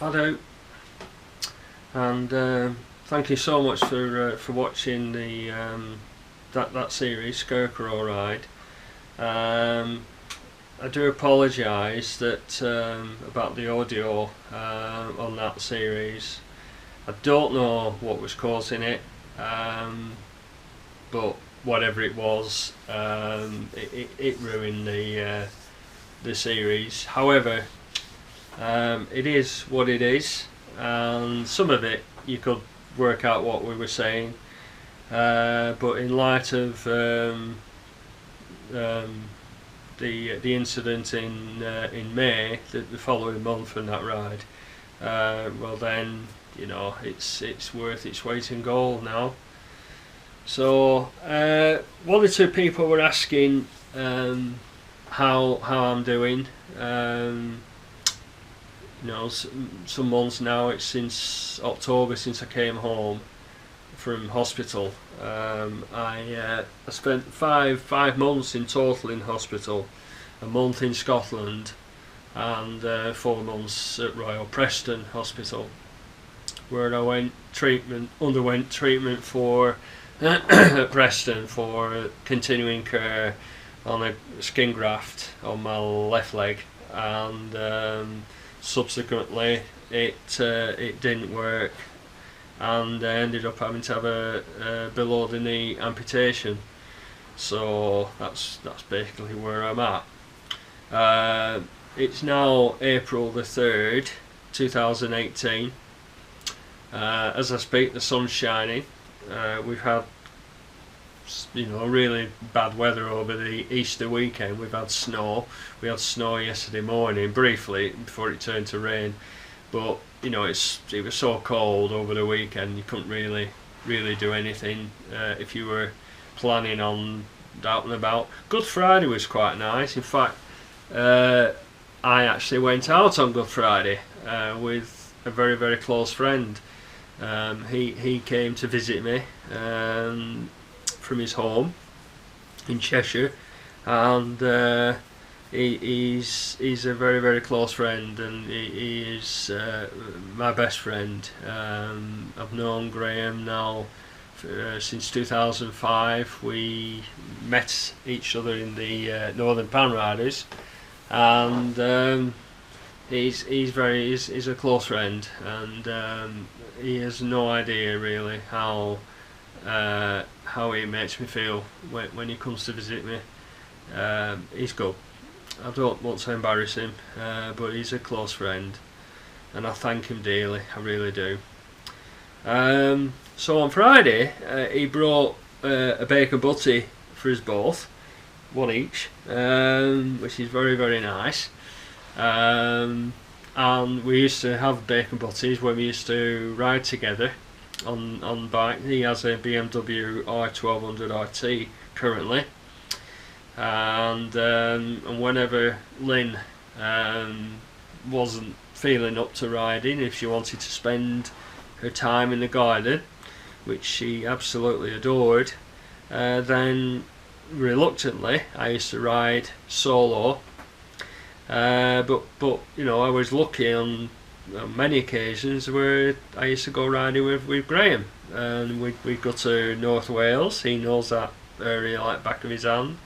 I do. And thank you so much for watching the that series, Scarecrow Ride. I do apologise that about the audio on that series. I don't know what was causing it, but whatever it was, it ruined the series. However, it is what it is, and some of it you could work out what we were saying, but in light of the incident in May, the following month on that ride, well then, you know, it's worth its weight in gold now. So one or two people were asking how I'm doing. You know, some months now, it's since October since I came home from hospital. I spent five months in total in hospital, a month in Scotland, and 4 months at Royal Preston Hospital, where I underwent treatment for at Preston for continuing care on a skin graft on my left leg, and subsequently it didn't work, and I ended up having to have a below the knee amputation. So that's basically where I'm at. It's now April the 3rd, 2018. As I speak, the sun's shining. We've had, you know, really bad weather over the Easter weekend. We've had snow. We had snow yesterday morning, briefly, before it turned to rain. But you know, it was so cold over the weekend. You couldn't really do anything if you were planning on out and about. Good Friday was quite nice. In fact, I actually went out on Good Friday with a very, very close friend. He came to visit me from his home in Cheshire, and he's a very, very close friend, and he is my best friend. I've known Graham now since 2005. We met each other in the Northern Pan Riders, and he's a close friend, and he has no idea really how he makes me feel when he comes to visit me. He's good. I don't want to embarrass him, but he's a close friend, and I thank him dearly. I really do. So on Friday, he brought a bacon butty for us both, one each, which is very, very nice. And we used to have bacon butties when we used to ride together on bike. He has a BMW i1200 RT currently, and whenever Lynn wasn't feeling up to riding, if she wanted to spend her time in the garden, which she absolutely adored, then reluctantly I used to ride solo. But you know, I was lucky on many occasions where I used to go riding with Graham, and we'd go to North Wales. He knows that area like back of his hand,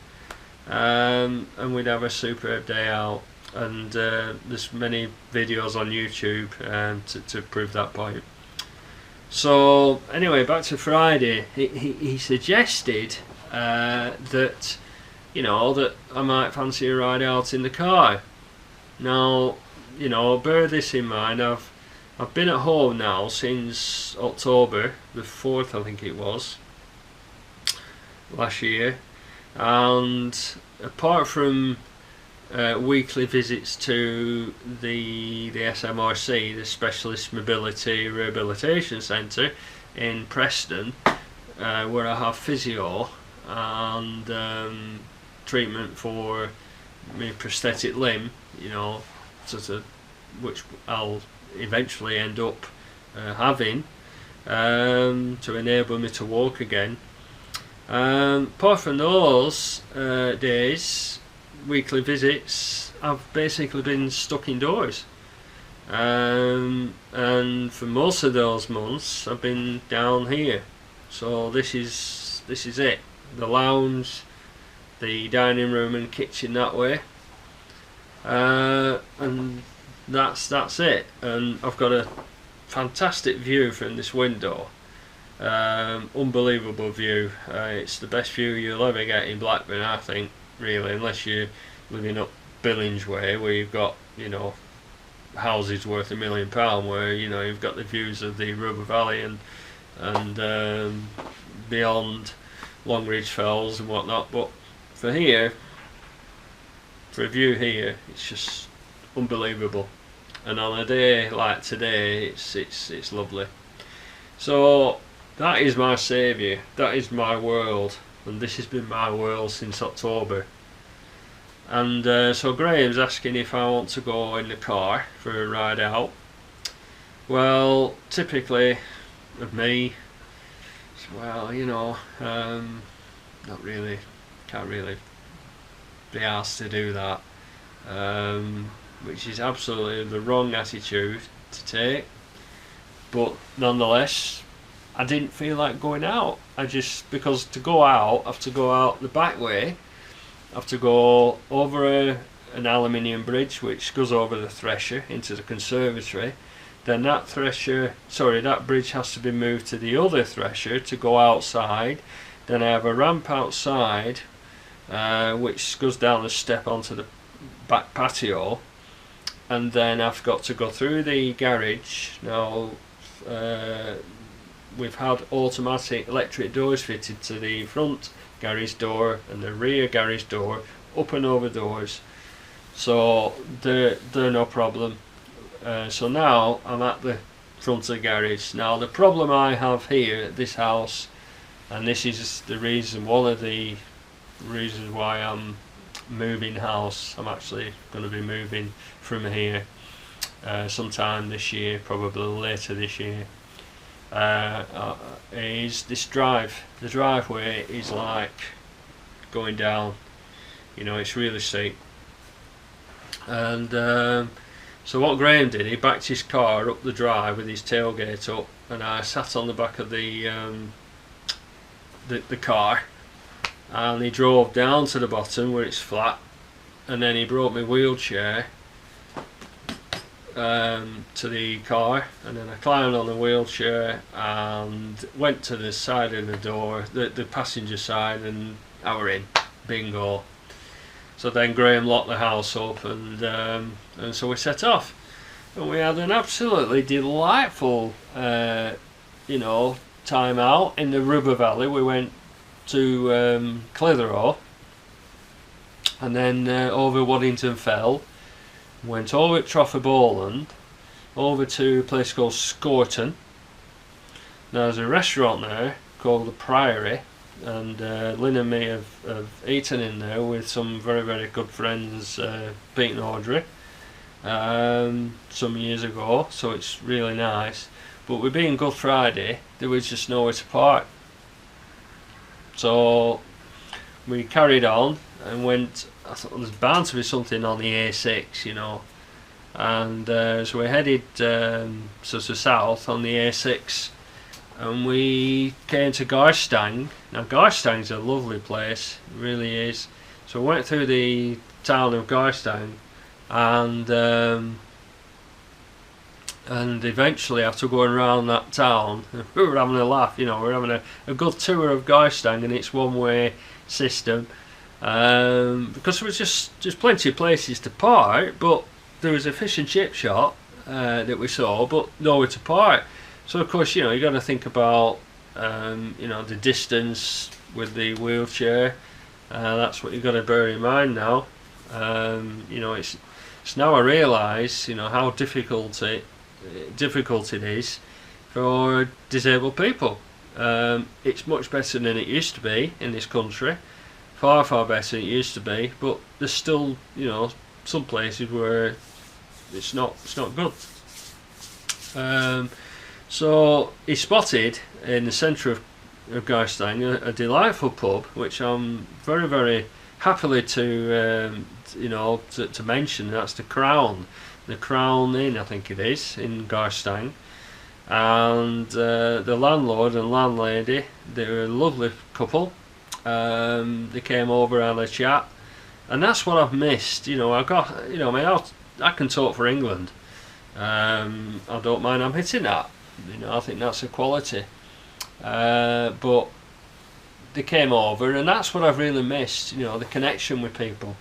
and we'd have a superb day out, and there's many videos on YouTube to prove that point. So anyway, back to Friday, he suggested that, you know, that I might fancy a ride out in the car. Now, you know, bear this in mind, I've been at home now since October the 4th, I think it was, last year, and apart from weekly visits to the SMRC, the Specialist Mobility Rehabilitation Centre in Preston, where I have physio and treatment for my prosthetic limb, you know, which I'll eventually end up having to enable me to walk again. Apart from those days, weekly visits, I've basically been stuck indoors. and for most of those months I've been down here. So this is it. The lounge, the dining room and kitchen that way, and that's it. And I've got a fantastic view from this window. Unbelievable view. It's the best view you'll ever get in Blackburn, I think, really, unless you're living up Billings way, where you've got, you know, houses worth £1 million, where, you know, you've got the views of the Ribble Valley and beyond Longridge Fells and whatnot. But for here, for a view here, it's just unbelievable. And on a day like today, it's lovely. So that is my saviour, that is my world, and this has been my world since October. And so Graham's asking if I want to go in the car for a ride out. Well, typically of me, well, you know, not really, can't really be asked to do that, which is absolutely the wrong attitude to take. But nonetheless, I didn't feel like going out. Because to go out, I have to go out the back way. I have to go over an aluminium bridge which goes over the thresher into the conservatory. Then that bridge has to be moved to the other thresher to go outside. Then I have a ramp outside which goes down the step onto the back patio. And then I've got to go through the garage. Now we've had automatic electric doors fitted to the front garage door and the rear garage door, up and over doors, so they're no problem. So now I'm at the front of the garage. Now the problem I have here at this house, and this is the reason, one of the reasons why I'm moving house, I'm actually going to be moving from here sometime this year, probably later this year, is this drive. The driveway is like going down, you know, it's really steep. And so what Graham did, he backed his car up the drive with his tailgate up, and I sat on the back of the car, and he drove down to the bottom where it's flat, and then he brought my wheelchair to the car, and then I climbed on the wheelchair and went to the side of the door, the passenger side, and I were in. Bingo. So then Graham locked the house up, and so we set off, and we had an absolutely delightful you know, time out in the Ribble Valley. We went to Clitheroe, and then over Waddington Fell, went over to Troffer over to a place called Scorton. Now there's a restaurant there called the Priory, and Lynn and me have eaten in there with some very, very good friends, Pete and Audrey, some years ago, so it's really nice. But with being Good Friday, there was just nowhere to park, so we carried on and went. I thought there's bound to be something on the A6, you know, and so we headed sort of south on the A6, and we came to Garstang. Now Garstang's a lovely place, it really is. So we went through the town of Garstang, and eventually after going around that town, we were having a laugh, you know, we were having a good tour of Garstang, and it's one-way system. Because there was just plenty of places to park, but there was a fish and chip shop that we saw, but nowhere to park. So of course, you know, you got to think about you know, the distance with the wheelchair. That's what you got to bear in mind now. You know, it's now I realise, you know, how difficult it is for disabled people. It's much better than it used to be in this country. Far, far better than it used to be, but there's still, you know, some places where it's not good. So he spotted in the centre of Garstang a delightful pub, which I'm very, very happily to you know, to mention. That's the Crown. the Crown Inn, I think it is, in Garstang. And the landlord and landlady, they were a lovely couple. They came over and had a chat, and that's what I've missed. I got, I can talk for England. I don't mind. I'm hitting that. I think that's a quality. But they came over, and that's what I've really missed. The connection with people,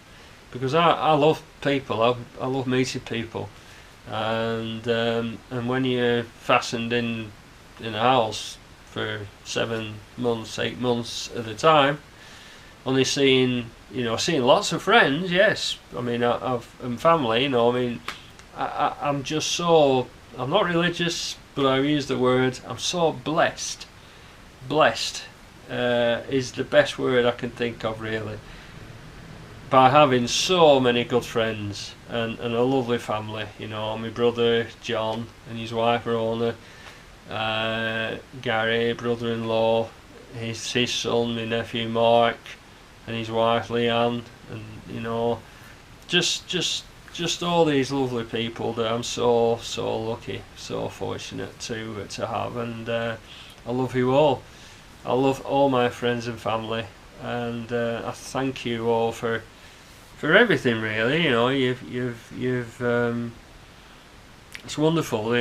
because I love people. I love meeting people. And when you're fastened in a house for 7 months, 8 months at a time, only seeing lots of friends, yes. I mean, and family. I'm just so, I'm not religious, but I use the word. I'm so blessed. Blessed is the best word I can think of, really. By having so many good friends and a lovely family, my brother John and his wife Rona, Gary, brother-in-law, his son, my nephew Mark, and his wife Leanne, and just all these lovely people that I'm so lucky, so fortunate to have, and I love you all. I love all my friends and family, and I thank you all for everything, really. You've it's wonderful.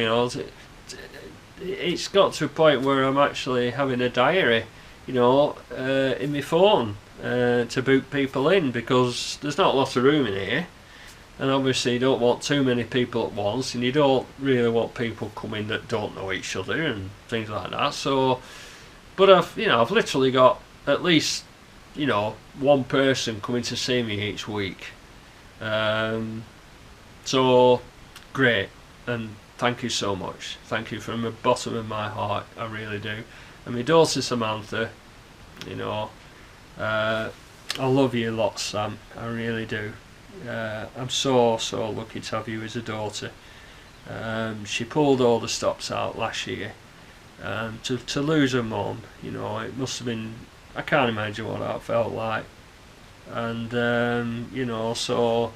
It's got to a point where I'm actually having a diary, in my phone, to book people in, because there's not a lot of room in here, and obviously you don't want too many people at once, and you don't really want people coming that don't know each other and things like that. So, but I've literally got at least one person coming to see me each week. So great, and thank you so much. Thank you from the bottom of my heart, I really do. And my daughter Samantha, I love you lots, Sam. I really do. I'm so lucky to have you as a daughter. She pulled all the stops out last year. To lose her mum, it must have been, I can't imagine what that felt like. And so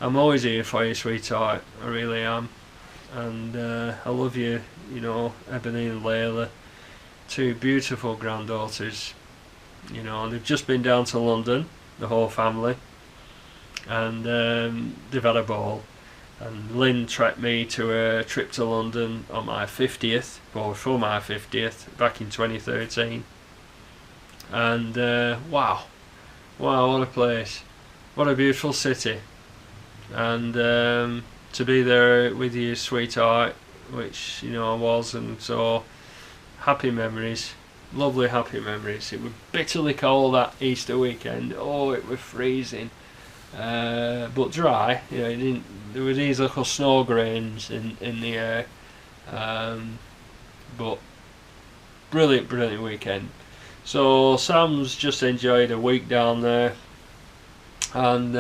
I'm always here for you, sweetheart. I really am. And I love you, Ebony and Layla, 2 beautiful granddaughters. They've just been down to London, the whole family, and they've had a ball. And Lynn trekked me to a trip to London on my 50th, or for my 50th, back in 2013. And wow, what a place, what a beautiful city. And to be there with you, sweetheart, which I was, and so happy memories, lovely happy memories. It was bitterly cold that Easter weekend. Oh, it was freezing, but dry. There were these little snow grains in the air, but brilliant weekend. So Sam's just enjoyed a week down there, and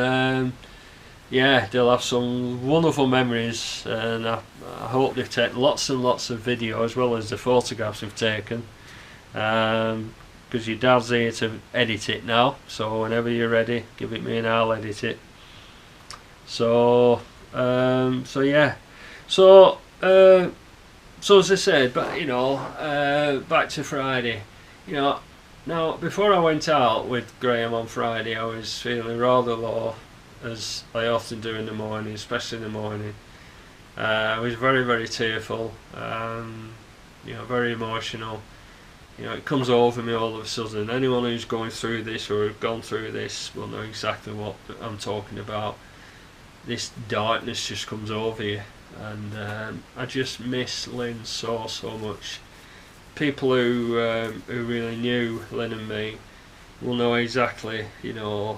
they'll have some wonderful memories, and I hope they've taken lots and lots of video as well as the photographs we've taken, because your dad's here to edit it now, so whenever you're ready, give it me and I'll edit it. So yeah, so as I said, but back to Friday. Now, before I went out with Graham on Friday, I was feeling rather low, as I often do in the morning, especially in the morning. I was very tearful, very emotional. It comes over me all of a sudden. Anyone who's going through this or have gone through this will know exactly what I'm talking about. This darkness just comes over you, and I just miss Lynn so much. People who really knew Lynn and me will know exactly, to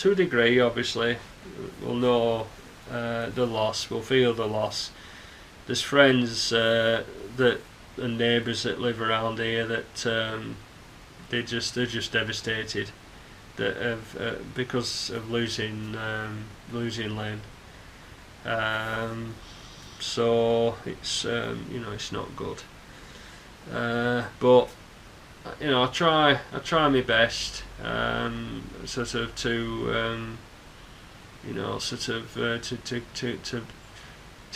a degree, obviously, will know the loss, will feel the loss. There's friends and neighbours that live around here that they're just devastated, that have because of losing Lynn. So it's it's not good. But I try my best, sort of to you know, sort of to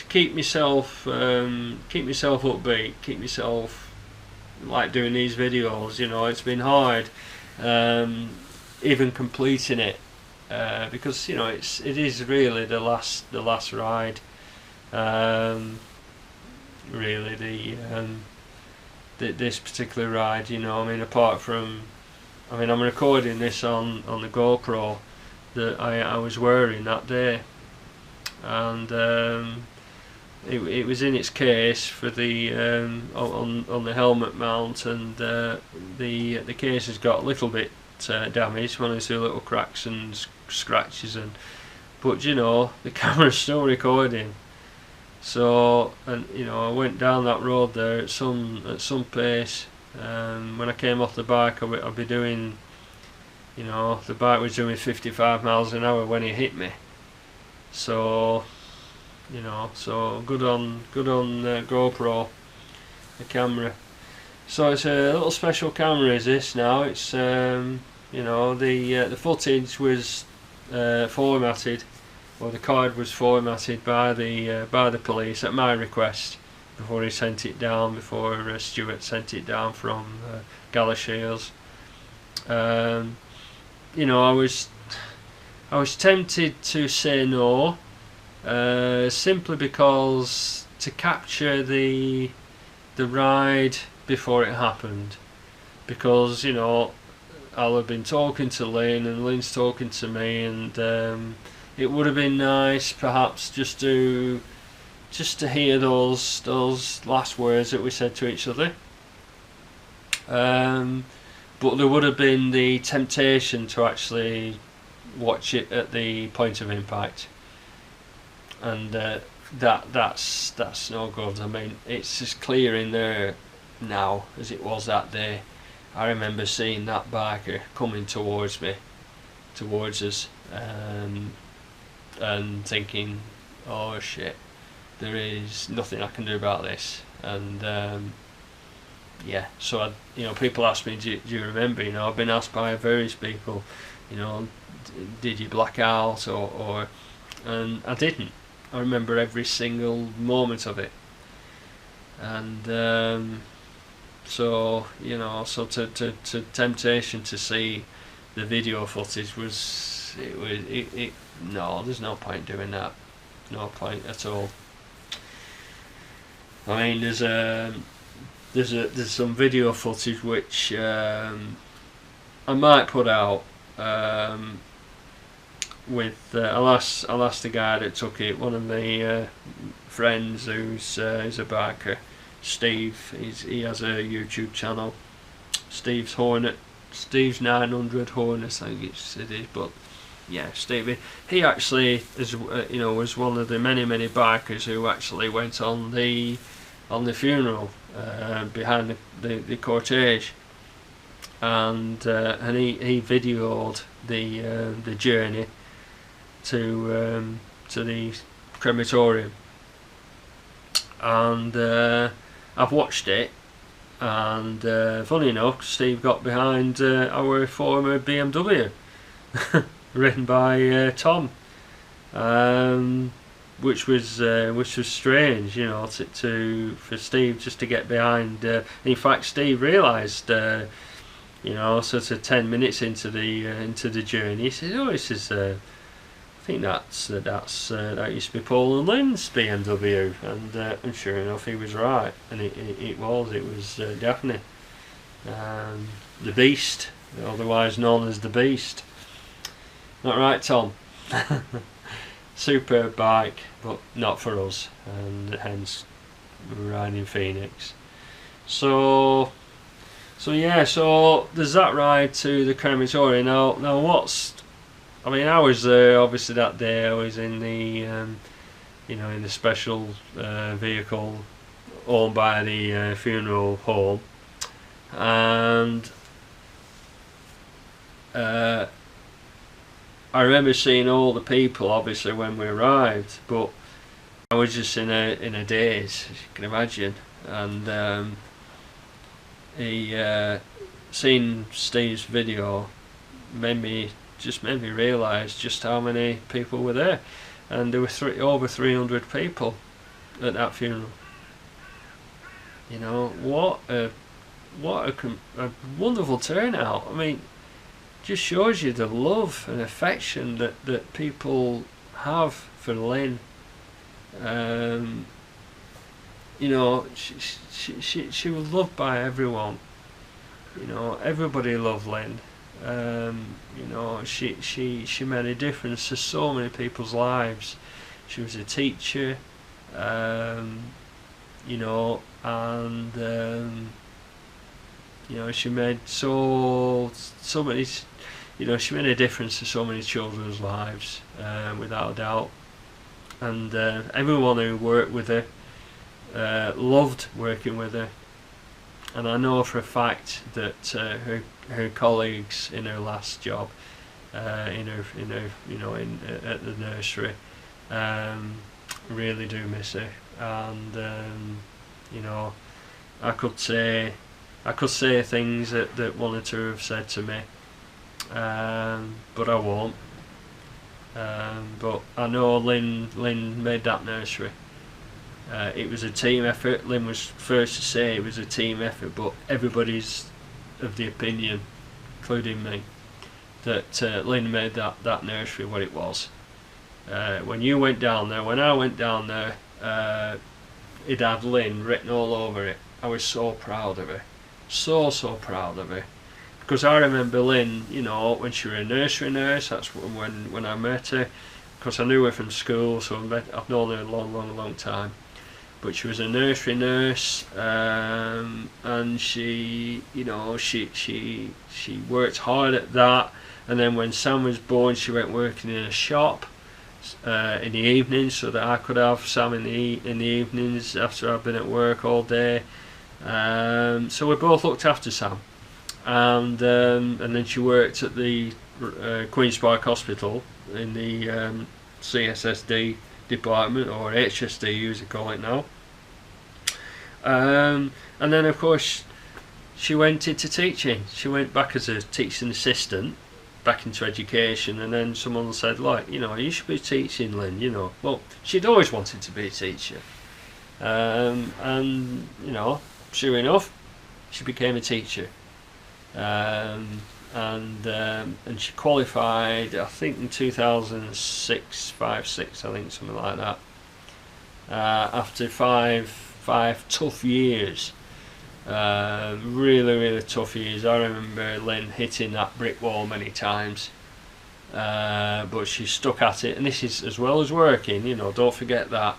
keep myself upbeat, keep myself like doing these videos. You know, it's been hard, even completing it, because you know it is really the last ride. Really this particular ride, you know. I mean, apart from, I mean, I'm recording this on the GoPro that I was wearing that day, and it was in its case for the on the helmet mount, and the case has got a little bit damaged, one or two little cracks and scratches, but you know the camera's still recording. So, and you know, I went down that road there at some pace. When I came off the bike, I'd be doing, you know, the bike was doing 55 miles an hour when it hit me. So, you know, so good on GoPro, the camera. So it's a little special camera, is this now? It's you know, the footage was formatted. Well, the card was formatted by the police at my request before he sent it down. Before Stuart sent it down from Galashiels. You know, I was tempted to say no, simply because to capture the ride before it happened, because you know I'll have been talking to Lynn and Lynn's talking to me, and it would have been nice, perhaps, just to hear those last words that we said to each other. But there would have been the temptation to actually watch it at the point of impact, and that's no good. I mean, it's as clear in there now as it was that day. I remember seeing that biker coming towards us. And thinking, oh shit, there is nothing I can do about this. And yeah, so you know, people ask me, do you remember? You know, I've been asked by various people, you know, did you black out or and I didn't. I remember every single moment of it. And so you know, so to temptation to see the video footage was it no, there's no point doing that. No point at all. I mean, there's some video footage which I might put out. With I'll ask the guy that took it. One of my friends who's a biker, Steve. He has a YouTube channel. Steve's 900 Hornets, I think it is, but. Yeah, Stevie. He actually is, you know, was one of the many bikers who actually went on the funeral behind the cortege, and he videoed the journey to the crematorium, and I've watched it, and funny enough, Steve got behind our former BMW. Written by Tom, which was strange, you know, for Steve just to get behind. In fact, Steve realised, you know, sort of 10 minutes into the journey, he said, "Oh, this is, I think that used to be Paul and Lynn's BMW," and sure enough, he was right, and it was definitely the Beast, otherwise known as the Beast. Not right, Tom? Superb bike, but not for us, and hence we're riding Phoenix. So yeah, so there's that ride to the crematorium. Now I mean, I was there obviously that day. I was in the you know, in the special vehicle owned by the funeral home, and I remember seeing all the people obviously when we arrived, but I was just in a daze, as you can imagine, and he seen Steve's video made me just made me realise just how many people were there, and there were over 300 people at that funeral. You know, a wonderful turnout. I mean, just shows you the love and affection that people have for Lynn. You know, she was loved by everyone. You know, everybody loved Lynn. You know, she made a difference to so many people's lives. She was a teacher, you know, and you know, she made so many. You know, she made a difference to so many children's lives, without a doubt. And everyone who worked with her loved working with her. And I know for a fact that her colleagues in her last job, in her you know, at the nursery, really do miss her. And you know, I could say things that wanted to have said to me, but I won't. But I know Lynn made that nursery. It was a team effort. Lynn was first to say it was a team effort, but everybody's of the opinion, including me, that Lynn made that nursery what it was. When you went down there, when I went down there, it had Lynn written all over it. I was so proud of her, so proud of her, because I remember Lynn, you know, when she was a nursery nurse. That's when I met her, because I knew her from school, so I've known her a long time. But she was a nursery nurse, and she, you know, she worked hard at that. And then when Sam was born, she went working in a shop in the evenings, so that I could have Sam in the evenings after I've been at work all day. So we both looked after Sam, and then she worked at the Queen's Park Hospital in the CSSD department, or HSD as they call it now. And then of course she went into teaching. She went back as a teaching assistant, back into education, and then someone said, like, you know, you should be teaching, Lynn, you know. Well, she'd always wanted to be a teacher, and you know, sure enough, she became a teacher, and she qualified, I think, in 2006, 5-6, I think, something like that. After five tough years, really tough years. I remember Lynn hitting that brick wall many times, but she stuck at it, and this is as well as working, you know, don't forget that.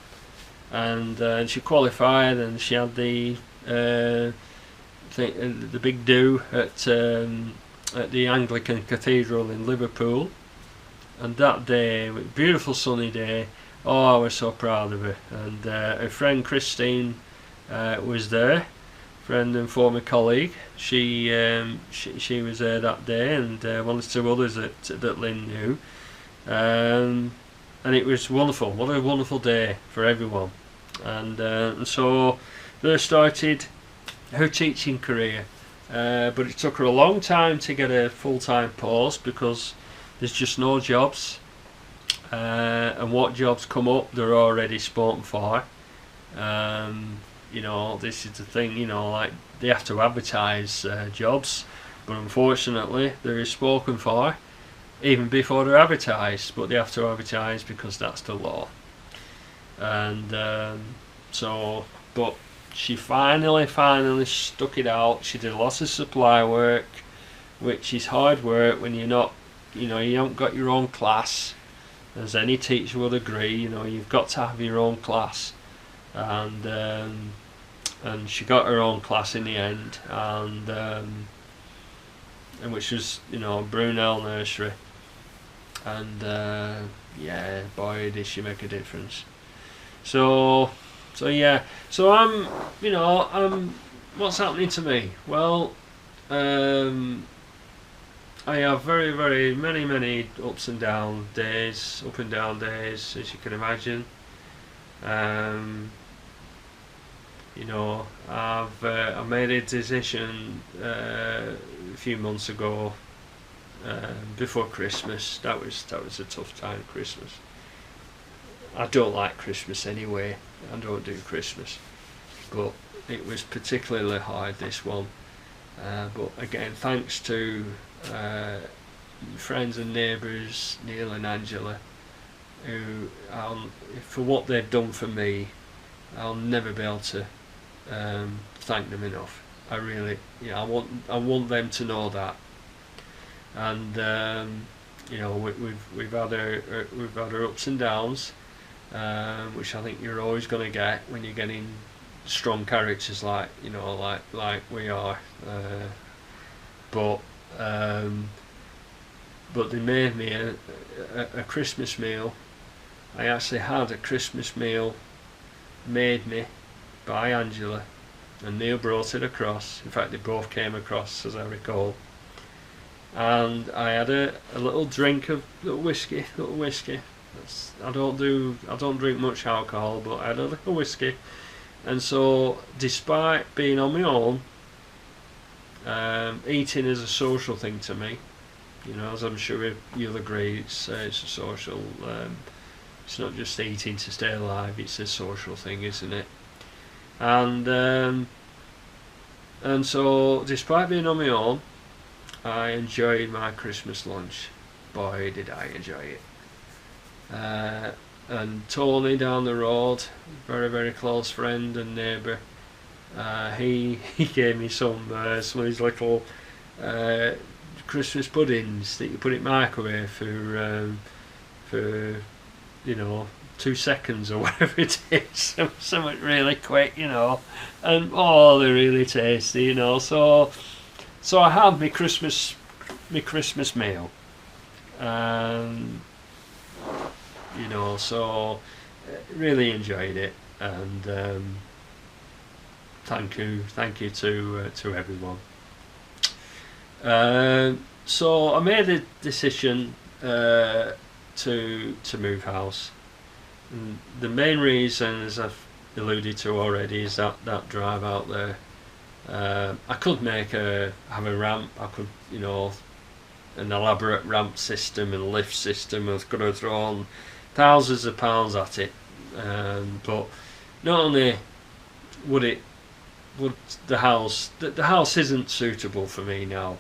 And she qualified, and she had the big do at the Anglican Cathedral in Liverpool. And that day, beautiful sunny day, oh, I was so proud of her. And her friend Christine was there, friend and former colleague. She was there that day, and one or two others that Lynn knew. And it was wonderful. What a wonderful day for everyone. And so there started her teaching career. But it took her a long time to get a full-time post, because there's just no jobs, and what jobs come up, they're already spoken for. You know, this is the thing, you know, like, they have to advertise jobs, but unfortunately they're spoken for even before they're advertised, but they have to advertise because that's the law. And but she finally stuck it out. She did lots of supply work, which is hard work when you're not, you know, you haven't got your own class. As any teacher would agree, you know, you've got to have your own class. And she got her own class in the end, and which was, you know, Brunel Nursery. And yeah, boy, did she make a difference. So yeah, so what's happening to me? Well, I have very many ups and down days, as you can imagine. You know, I made a decision a few months ago, before Christmas. That was a tough time, Christmas. I don't like Christmas anyway. I don't do Christmas, but it was particularly hard, this one. But again, thanks to friends and neighbours, Neil and Angela, who, for what they've done for me, I'll never be able to thank them enough. I really, I want them to know that. And we've had our ups and downs, which I think you're always going to get when you're getting strong characters like we are. But they made me a Christmas meal. I actually had a Christmas meal made me by Angela, and Neil brought it across. In fact, they both came across, as I recall. And I had a little drink of little whiskey. I don't drink much alcohol, but I had a little whiskey. And so, despite being on my own, eating is a social thing to me. As I'm sure you'll agree, it's a social. It's not just eating to stay alive; it's a social thing, isn't it? And so, despite being on my own, I enjoyed my Christmas lunch. Boy, did I enjoy it. And Tony down the road, very, very close friend and neighbour, he gave me some of his little Christmas puddings that you put in microwave for 2 seconds or whatever it is, something really quick, and they're really tasty, so I had my Christmas meal, so really enjoyed it, and thank you to everyone. So I made a decision to move house. And the main reason, as I've alluded to already, is that drive out there. I could have a ramp. I could, an elaborate ramp system and lift system. I could have thrown thousands of pounds at it. But not only would the house isn't suitable for me now.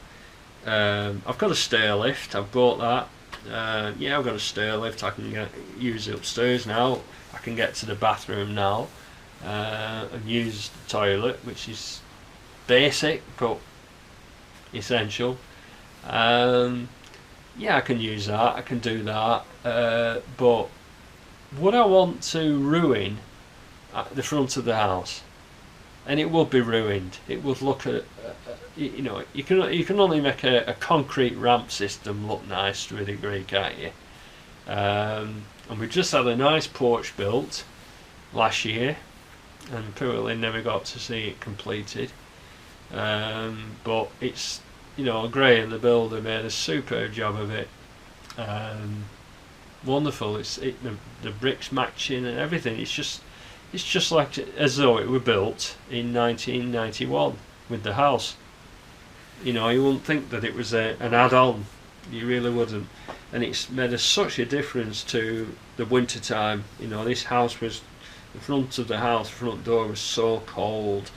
I've got a stair lift. I've bought that. I've got a stair lift. I can use it upstairs now. I can get to the bathroom now and use the toilet, which is basic but essential. I can use that. I can do that. But would I want to ruin the front of the house? And it would be ruined. It would look you can only make a concrete ramp system look nice to a degree, can't you? And we just had a nice porch built last year, and poorly never got to see it completed. But it's Graham the builder made a superb job of it. Wonderful. The bricks matching and everything. It's just like as though it were built in 1991 with the house. You wouldn't think that it was an add-on. You really wouldn't. And it's made such a difference to the winter time. This house was, the front of the house, front door was so cold.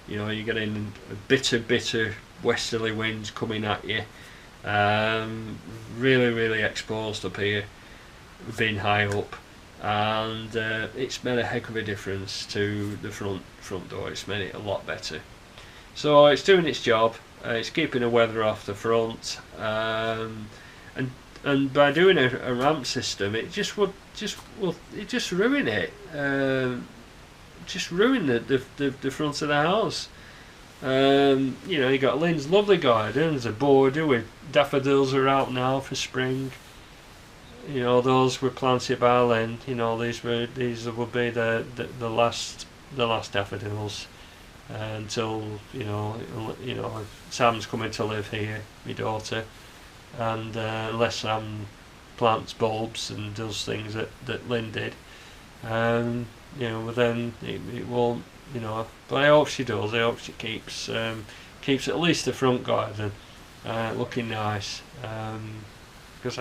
You're getting a bitter westerly winds coming at you. Really, really exposed up here, being high up. And it's made a heck of a difference to the front door. It's made it a lot better. So it's doing its job. It's keeping the weather off the front, and by doing a ramp system, it just ruin it. Just ruin the front of the house. You got Lynn's lovely garden. There's a border with daffodils are out now for spring. Those were planted by Lynn. These will be the last daffodils until Sam's coming to live here, my daughter, and unless Sam plants bulbs and does things that Lynn did, then it won't. But I hope she does. I hope she keeps at least the front garden looking nice. Because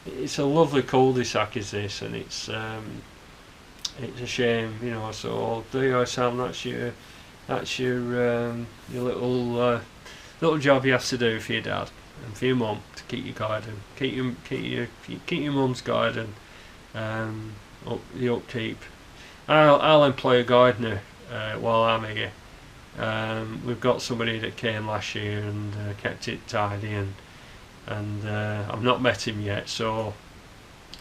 it's a lovely cul-de-sac is this, and it's a shame, you know. So there you go, Sam. That's your little job you have to do for your dad and for your mum to keep your garden, keep your mum's garden up the upkeep. I'll employ a gardener while I'm here. We've got somebody that came last year and kept it tidy, and I've not met him yet, so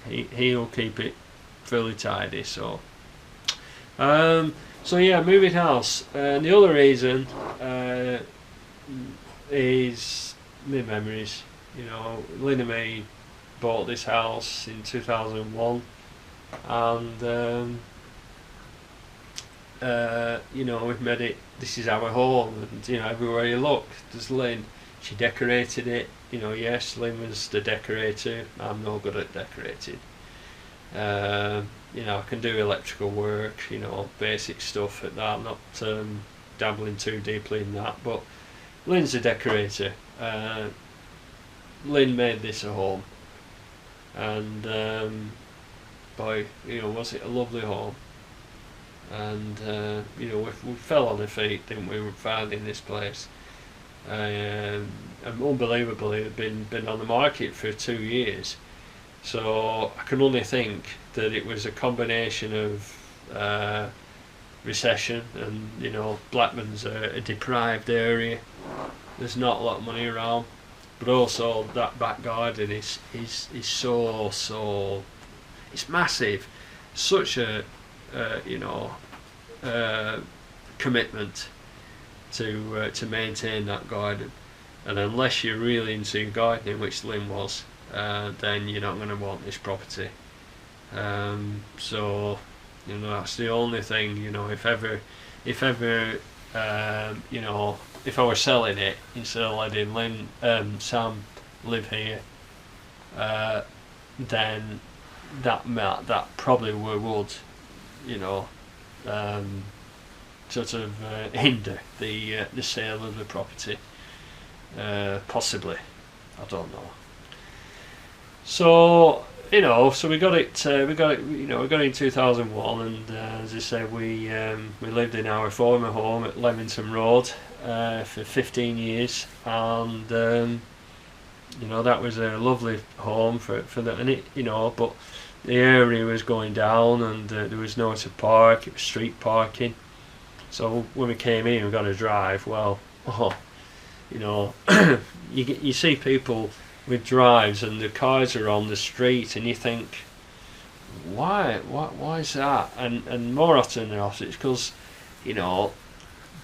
he'll keep it fairly tidy. So yeah, moving house. And the other reason is my memories. You know, Lynn and me bought this house in 2001, and you know, we've made it. This is our home, and you know, everywhere you look, there's Lynn. She decorated it. You know, yes, Lynn was the decorator. I'm no good at decorating. You know, I can do electrical work. You know, basic stuff at that. I'm not dabbling too deeply in that, but Lynn's a decorator. Lynn made this a home, and boy, you know, was it a lovely home. And you know, we fell on our feet, didn't we, finding this place. And unbelievably, it had been on the market for 2 years. So I can only think that it was a combination of recession, and you know, Blackman's a deprived area. There's not a lot of money around, but also that back garden is so it's massive. Such a you know, commitment to maintain that garden, and unless you're really into gardening, which Lynn was, then you're not going to want this property. So you know, that's the only thing. You know, if ever you know, if I were selling it instead of letting Sam live here, then that probably would, you know, sort of hinder the sale of the property, possibly. I don't know. So you know, so we got it. You know, we got it in 2001, and as I say, we lived in our former home at Leamington Road for 15 years, and you know, that was a lovely home for that. And it, you know, but the area was going down, and there was nowhere to park. It was street parking. So when we came in, we got a drive. Well, you know, you see people with drives, and the cars are on the street, and you think, why is that? And more often than not, it's because, you know,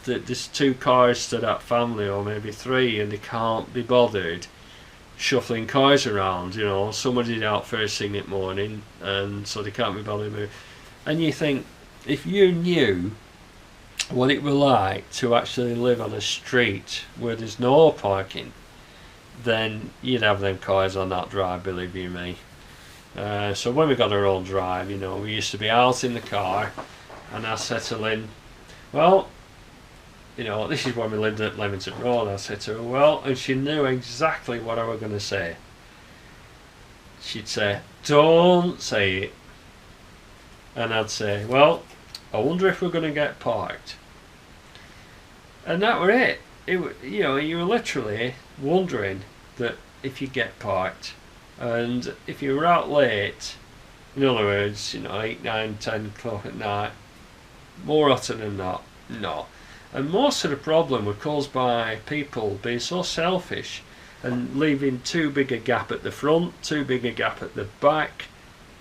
there's 2 cars to that family, or maybe 3, and they can't be bothered shuffling cars around. You know, somebody's out first thing in the morning, and so they can't be bothered moving. And you think, if you knew what it was like to actually live on a street where there's no parking, then you'd have them cars on that drive, believe you me. So when we got our own drive, you know, we used to be out in the car, and I said to Lynn, well, you know, this is when we lived at Leamington Road. I said to her, well, and she knew exactly what I was going to say. She'd say, don't say it. And I'd say, well, I wonder if we're going to get parked. And that were it. You know, you were literally wondering that if you get parked, and if you were out late, in other words, you know, 8, 9, 10 o'clock at night, more often than not, no. And most of the problem was caused by people being so selfish and leaving too big a gap at the front, too big a gap at the back.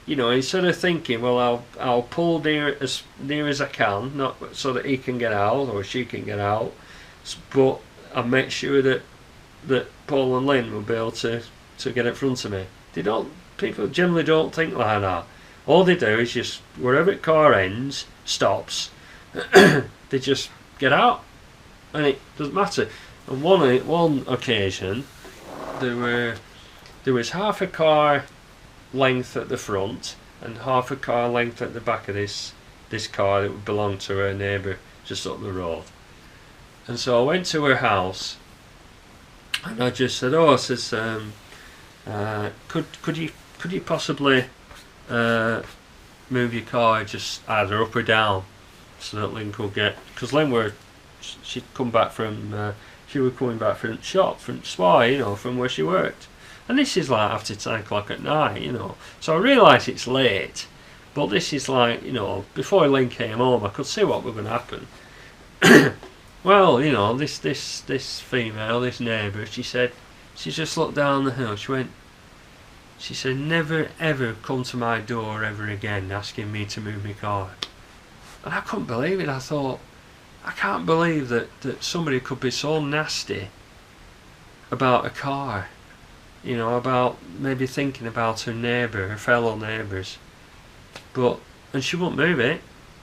You know, instead of thinking, well, I'll pull as near as I can, not so that he can get out or she can get out, but I'll make sure that Paul and Lynn will be able to get in front of me. People generally don't think like that. All they do is just, wherever the car ends, stops, they just get out, and it doesn't matter. On one occasion, there was half a car length at the front and half a car length at the back of this car that belonged to her neighbour just up the road. And so I went to her house, And I just said, "Oh," I says, "Could you possibly move your car just either up or down so that Lynn could get?" Because Lynn she'd come back from she was coming back from the shop, from Spy, from where she worked. And this is like after 10 o'clock at night, So I realise it's late, but this is like, before Lynn came home, I could see what was going to happen. Well, this female, this neighbour, she just looked down the hill. She said, "Never ever come to my door ever again asking me to move my car." And I couldn't believe it. I thought, I can't believe that somebody could be so nasty about a car. About maybe thinking about her neighbour, her fellow neighbours. And she wouldn't move it.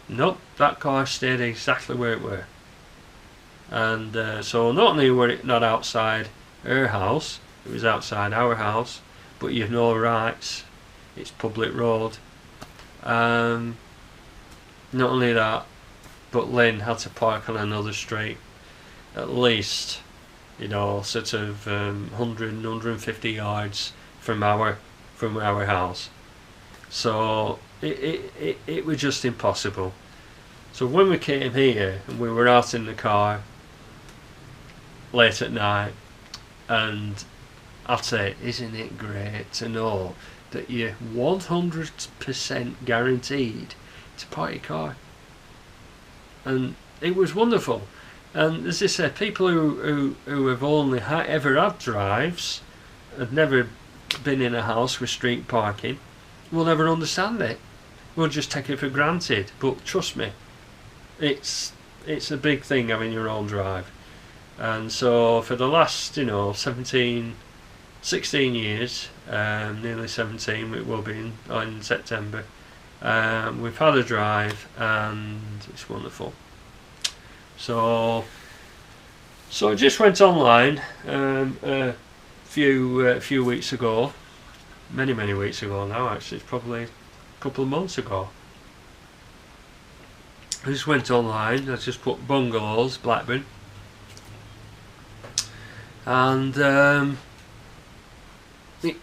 Nope, that car stayed exactly where it were. And so not only were it not outside her house, it was outside our house, but you've no rights. It's public road. Not only that, but Lynn had to park on another street, at least, sort of 100, 150 yards from our house. So it was just impossible. So when we came here and we were out in the car late at night, and I'd say, isn't it great to know that you're 100% guaranteed to park your car? And it was wonderful. And as I said, people who have only ever had drives, have never been in a house with street parking, will never understand it. We'll just take it for granted. But trust me, it's a big thing having your own drive. And so for the last 16 years, nearly 17 it will be in September, we've had a drive, and it's wonderful. So I just went online a few weeks ago, many weeks ago now. Actually, it's probably a couple of months ago. I just went online. I just put bungalows, Blackburn, and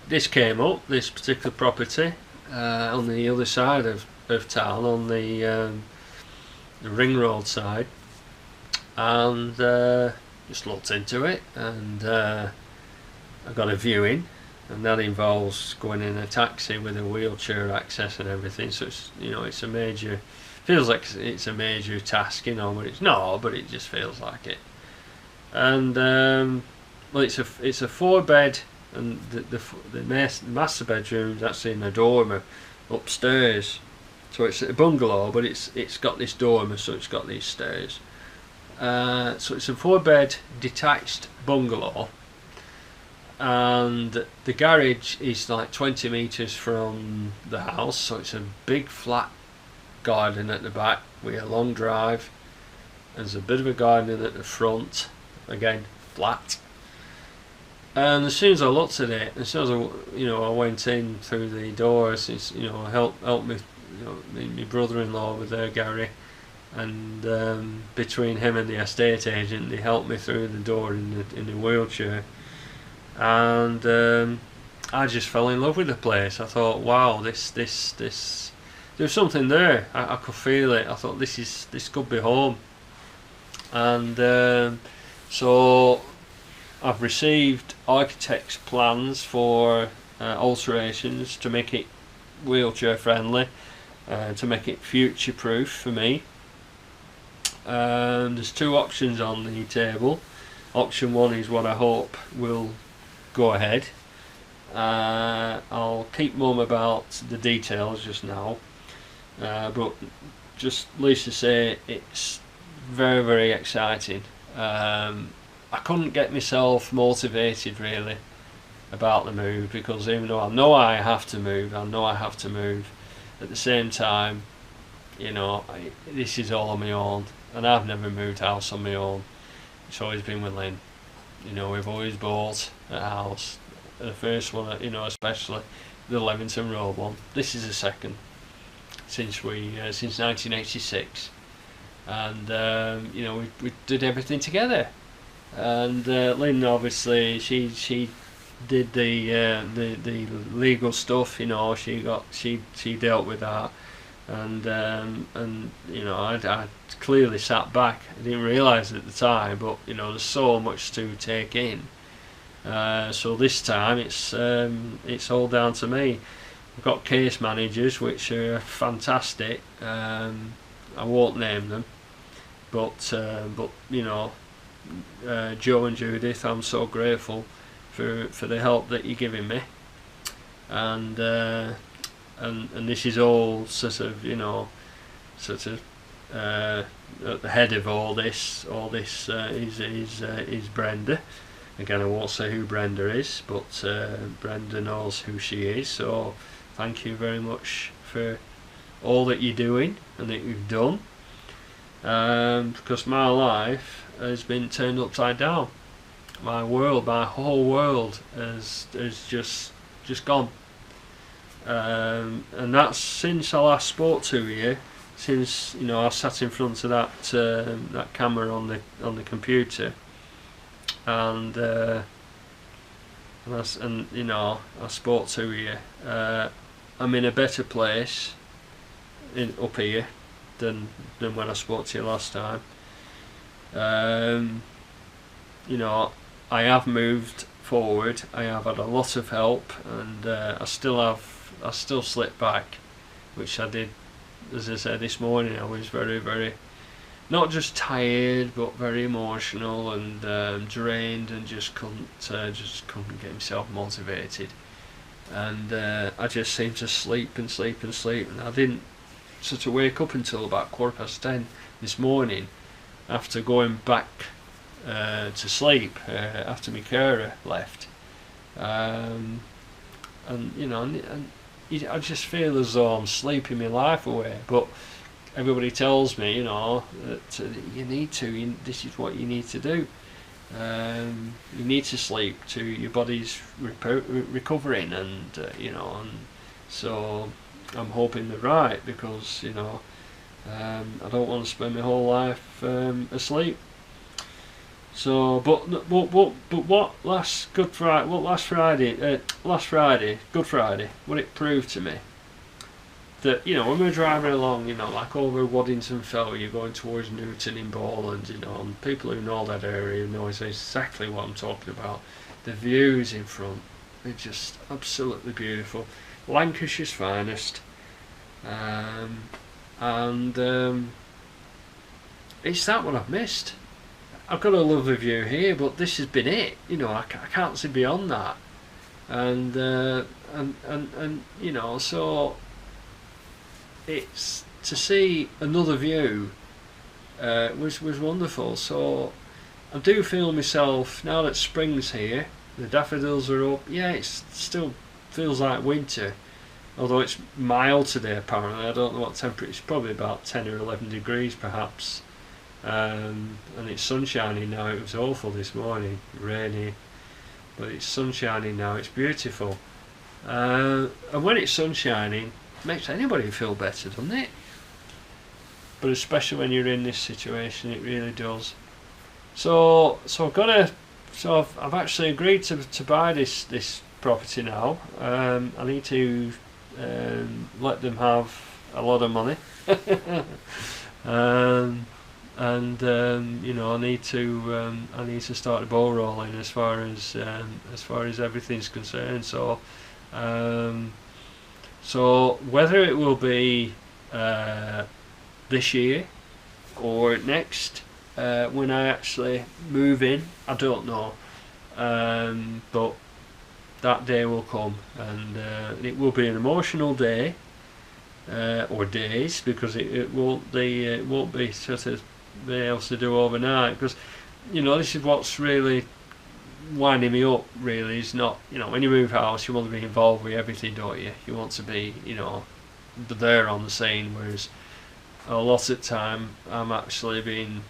this came up. This particular property on the other side of town, on the ring road side, and just looked into it, and I got a viewing, and that involves going in a taxi with a wheelchair access and everything. So it's a major, feels like it's a major task, but it's not, but it just feels like it. And well, it's a 4-bed, and the master bedroom's actually in a dormer upstairs. So it's a bungalow, but it's got this dormer, so it's got these stairs. So it's a 4-bed detached bungalow, and the garage is like 20 metres from the house, so it's a big flat garden at the back with a long drive. There's a bit of a garden at the front, again flat. And as soon as I looked at it, as soon as I went in through the door, since helped me, my brother-in-law with their Gary, and between him and the estate agent, they helped me through the door in the wheelchair, and I just fell in love with the place. I thought, wow, this there's something there. I could feel it. I thought this could be home, and so I've received architect's plans for alterations to make it wheelchair friendly, to make it future proof for me. There's 2 options on the table. Option 1 is what I hope will go ahead. I'll keep mum about the details just now, but just least to say it's very, very exciting. I couldn't get myself motivated really about the move, because even though I know I have to move, at the same time, this is all on my own, and I've never moved house on my own. It's always been with Lynn. We've always bought a house. The first one, especially the Leamington Road one. This is the second since 1986, and we did everything together. And Lynn, obviously, she did the legal stuff. You know, she dealt with that, and you know, I clearly sat back. I didn't realise it at the time, but you know, there's so much to take in. So this time it's all down to me. I've got case managers which are fantastic. I won't name them, but you know, Joe and Judith, I'm so grateful for the help that you're giving me, and this is all sort of, you know, sort of at the head of all this is Brenda. Again, I won't say who Brenda is, but Brenda knows who she is. So thank you very much for all that you're doing and that you've done, because my life has been turned upside down. My world, my whole world has just gone, and that's since I last spoke to you. Since, you know, I sat in front of that camera on the computer, and you know, I spoke to you. I'm in a better place up here than when I spoke to you last time. You know, I have moved forward. I have had a lot of help, and I still slip back, which I did. As I said this morning, I was very, very, not just tired, but very emotional and drained, and just couldn't get myself motivated. And I just seemed to sleep and sleep and sleep, and I didn't sort of wake up until about 10:15 this morning, after going back to sleep after my carer left. And you know, and I just feel as though I'm sleeping my life away, but everybody tells me, you know, that you need to. This is what you need to do. You need to sleep to your body's recovering, and you know, and so I'm hoping they're right, because you know, I don't want to spend my whole life asleep. So, but what last Friday, Good Friday, what it proved to me, that, you know, when we're driving along, you know, like over Waddington Fell, you're going towards Newton in Borland, you know, and people who know that area know exactly what I'm talking about. The views in front, they're just absolutely beautiful. Lancashire's finest, and it's that what I've missed. I've got a lovely view here, but this has been it. You know, I can't see beyond that, and you know, so it's to see another view was wonderful. So I do feel myself now that spring's here. The daffodils are up. Yeah, it still feels like winter, although it's mild today apparently. I don't know what temperature. It's probably about 10 or 11 degrees perhaps. And it's sunshining now. It was awful this morning, rainy, but it's sunshining now. It's beautiful, and when it's sunshining, it makes anybody feel better, doesn't it? But especially when you're in this situation, it really does. So I've actually agreed to buy this property now. I need to let them have a lot of money. And you know, I need to start the ball rolling as far as everything's concerned. So whether it will be this year or next, when I actually move in, I don't know. But that day will come, and it will be an emotional day, or days, because it won't be sort of be able to do overnight, because you know, this is what's really winding me up really, is not, you know, when you move house you want to be involved with everything, don't you? You want to be, you know, there on the scene, whereas a lot of the time I'm actually been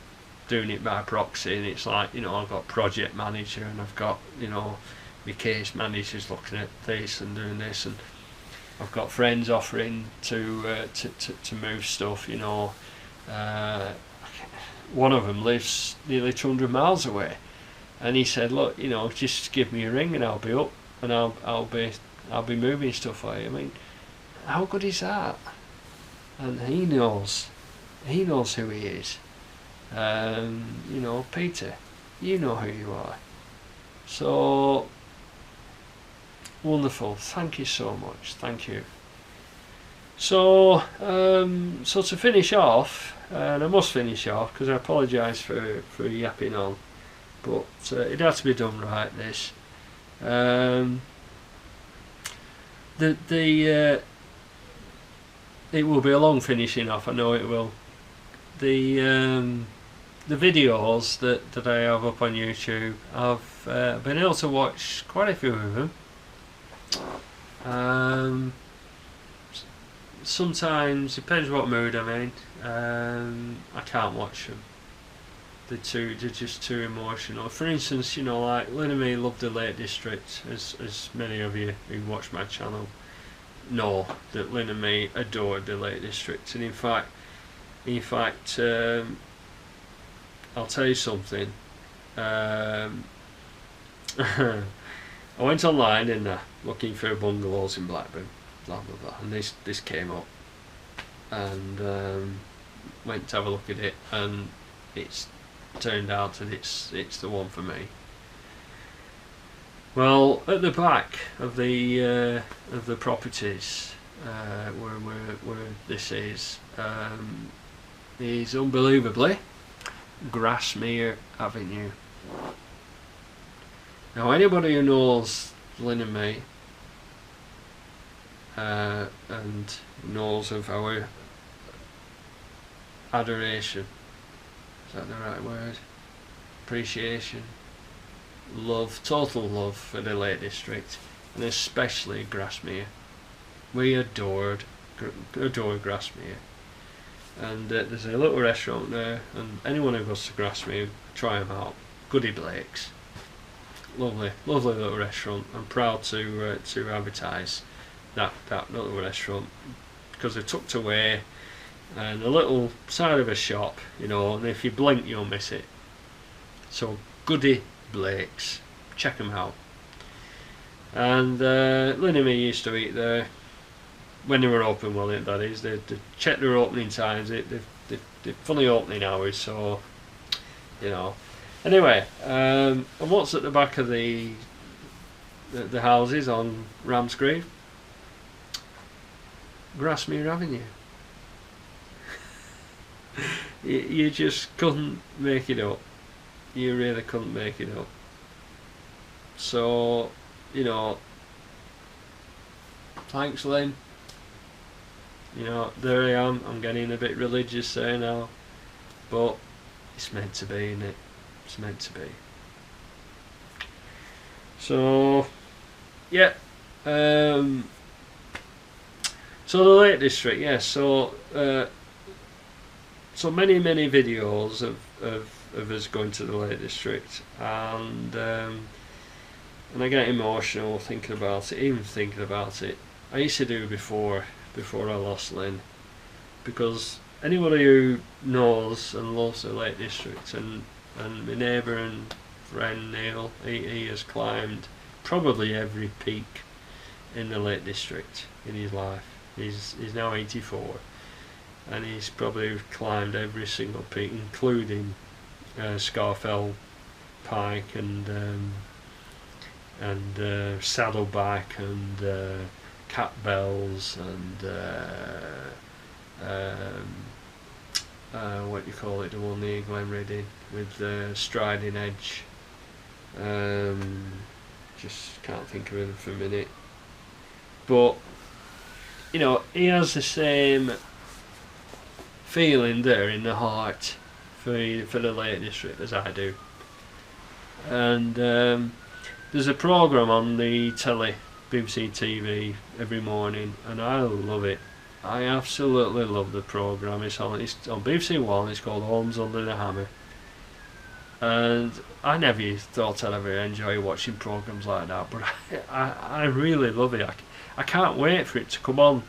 doing it by proxy, and it's like, you know, I've got project manager and I've got, you know, my case managers looking at this and doing this, and I've got friends offering to move stuff, you know. One of them lives nearly 200 miles away, And he said, look, you know, just give me a ring and I'll be up, and I'll be moving stuff for you. I mean, how good is that? And he knows who he is. You know, Peter, you know who you are. So wonderful. Thank you so much. Thank you. So to finish off, and I must finish off because I apologise for yapping on, but it had to be done right. This it will be a long finishing off. I know it will. The videos that I have up on YouTube, I've been able to watch quite a few of them. Sometimes, depends what mood I'm in, I can't watch them. They're just too emotional. For instance, you know, like Lynn and me love the Lake District, as many of you who watch my channel know that Lynn and me adored the Lake District. And in fact, I'll tell you something. I went online, didn't I, looking for bungalows in Blackburn, blah blah blah, and this came up, and went to have a look at it, and it's turned out that it's the one for me. Well, at the back of the properties where this is unbelievably Grasmere Avenue. Now, anybody who knows Lynn and me and knows of our adoration, is that the right word? Appreciation, love, total love for the Lake District, and especially Grasmere. We adored Grasmere. And there's a little restaurant there, and anyone who goes to Grasmere, try them out. Goody Blake's, lovely little restaurant. I'm proud to advertise that little restaurant because they're tucked away and a little side of a shop, you know. And if you blink, you'll miss it. So Goody Blake's, check them out. And Lynn and me used to eat there. When they were open, well, that is, they check their opening times. They're funny opening hours, so you know. Anyway, and what's at the back of the houses on Ramsgrave? Grasmere Avenue. You just couldn't make it up. You really couldn't make it up. So, you know, thanks, Lynn. You know, there I am. I'm getting a bit religious there now, but it's meant to be, isn't it? It's meant to be. So, yeah. So the Lake District, yes. So many videos of us going to the Lake District, and I get emotional thinking about it. Even thinking about it, I used to do before I lost Lynn, because anybody who knows and loves the Lake District, and my neighbour and friend Neil, he has climbed probably every peak in the Lake District in his life. He's now 84, and he's probably climbed every single peak, including Scarfell Pike and Saddleback and Cat Bells and what do you call it, the one near Glenreading with Striding Edge. Just can't think of it for a minute. But you know, he has the same feeling there in the heart for the Lake District as I do. And there's a programme on the telly, BBC TV, every morning, and I love it. I absolutely love the programme. It's on BBC One. It's called Homes Under the Hammer, and I never thought I'd ever enjoy watching programmes like that, but I really love it. I can't wait for it to come on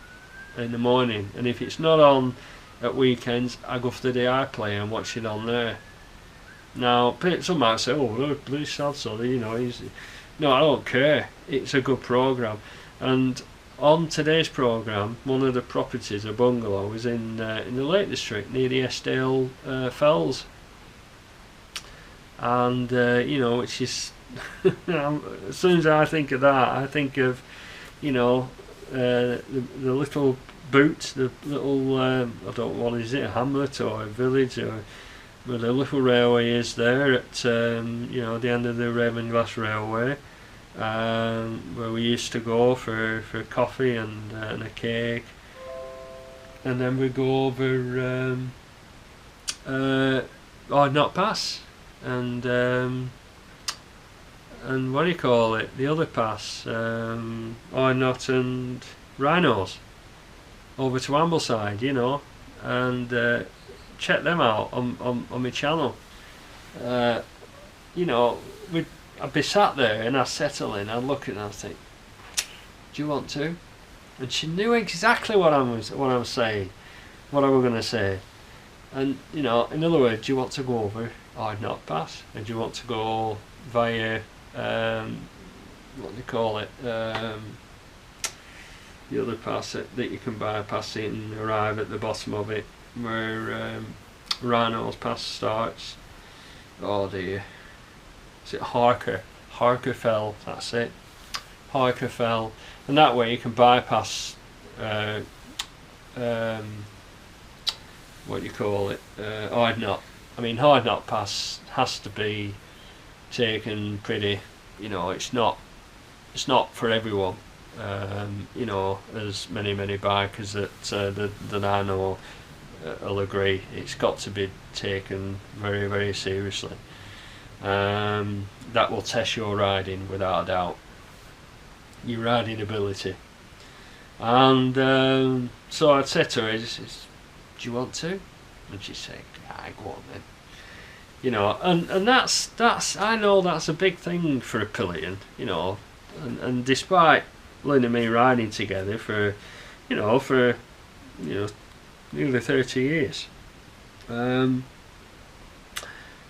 in the morning, and if it's not on at weekends, I go for the iPlayer and watch it on there. Now, some might say, "Oh, look, bloody sad, so you know he's." No, I don't care. It's a good program, and on today's program, one of the properties, a bungalow, is in the Lake District near the Eskdale Fells, and you know, which is as soon as I think of that, I think of, you know, the little boot, the little I don't know what is it, a hamlet or a village, or where the little railway is there at you know, the end of the Ravenglass Railway, where we used to go for coffee and a cake, and then we go over Not Pass and what do you call it, the other pass, Not and Rhinos, over to Ambleside, you know, and check them out on my channel. You know, I'd be sat there and I'd settle in, I'd look at it and I'd think, do you want to? And she knew exactly what I was saying, what I was going to say. And, you know, in other words, do you want to go over Not Pass? And do you want to go via, what do you call it, the other pass that you can bypass it and arrive at the bottom of it, where Rhinos Pass starts. Oh dear, is it Harkerfell? That's it, Harkerfell, and that way you can bypass what do you call it, Hardknott. I mean, Hardknott Pass has to be taken pretty, you know, it's not for everyone. You know, as many bikers that I know will agree, it's got to be taken very, very seriously. That will test your riding without a doubt, your riding ability. And so I'd say to her, do you want to? And she'd say, go on then. You know, and that's I know that's a big thing for a pillion, you know, and despite Lynn and me riding together for nearly 30 years,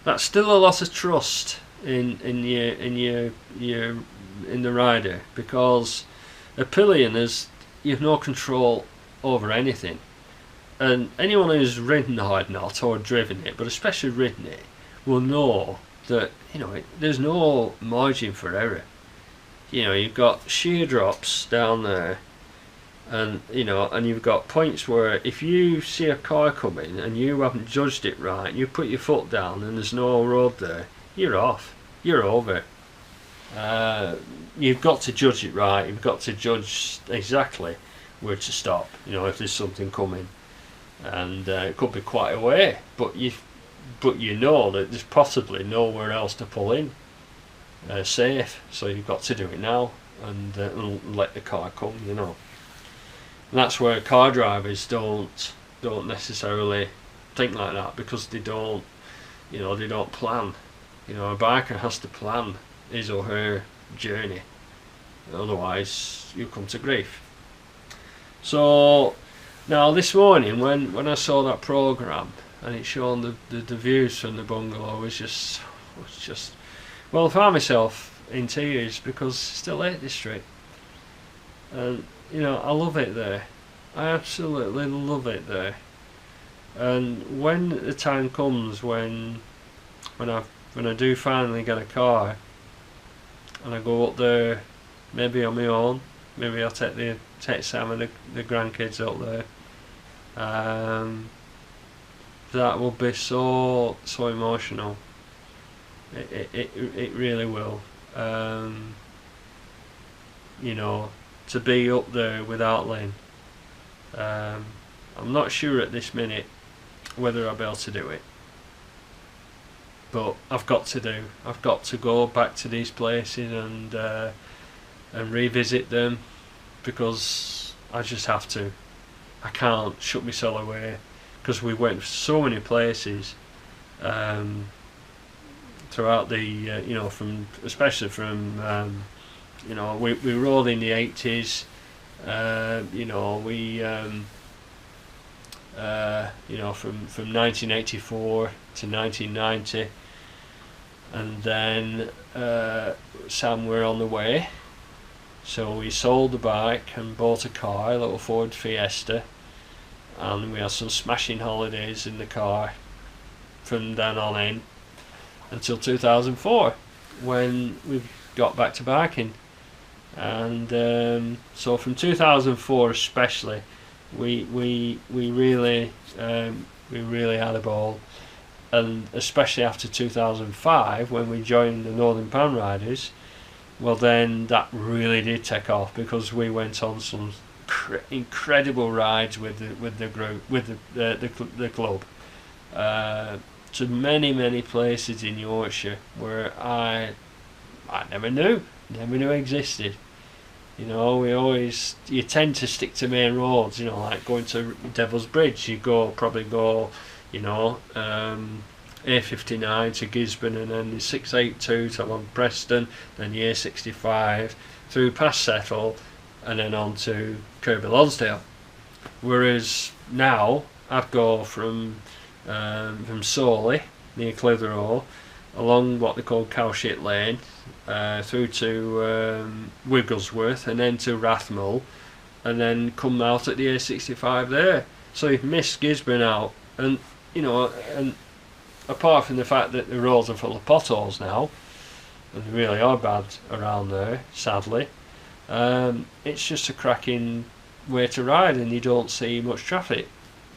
that's still a lot of trust in the rider, because a pillion is, you've no control over anything, and anyone who's ridden the Hardknott or driven it, but especially ridden it, will know that, you know, there's no margin for error. You know, you've got sheer drops down there, and you know, and you've got points where if you see a car coming and you haven't judged it right, you put your foot down and there's no road there, you're off, you're over. You've got to judge it right, you've got to judge exactly where to stop, you know, if there's something coming, and it could be quite a way, but you know that there's possibly nowhere else to pull in safe, so you've got to do it now and let the car come, you know. And that's where car drivers don't necessarily think like that, because they don't plan. You know, a biker has to plan his or her journey, otherwise you come to grief. So now this morning when I saw that programme and it showed the views from the bungalow, was just well, I found myself in tears, because it's the Lake District, and you know, I love it there. I absolutely love it there. And when the time comes when I do finally get a car and I go up there, maybe on my own, maybe I'll take Sam and the grandkids up there. That will be so emotional. It really will. You know, to be up there without Lynn. I'm not sure at this minute whether I'll be able to do it, but I've got to go back to these places and revisit them, because I just have to. I can't shut myself away, because we went to so many places throughout the you know, especially from you know, we rode in the 80s. You know, we you know, from 1984 to 1990, and then Sam were on the way, so we sold the bike and bought a car, a little Ford Fiesta, and we had some smashing holidays in the car from then on in until 2004, when we got back to biking. And so from 2004 especially, we really had a ball, and especially after 2005 when we joined the Northern Pan Riders, well then that really did take off, because we went on some incredible rides with the group, with the club, to many places in Yorkshire where I never knew existed. You know, you tend to stick to main roads, you know, like going to Devil's Bridge, probably go, you know, A59 to Gisborne, and then the 682 to along Preston, then the A65 through past Settle, and then on to Kirby Lonsdale. Whereas now I'd go from Sawley near Clitheroe, along what they call Cowshit Lane, through to Wigglesworth, and then to Rathmole, and then come out at the A65 there. So you've missed Gisborne out, and you know, and apart from the fact that the roads are full of potholes now, and they really are bad around there, sadly, it's just a cracking way to ride, and you don't see much traffic.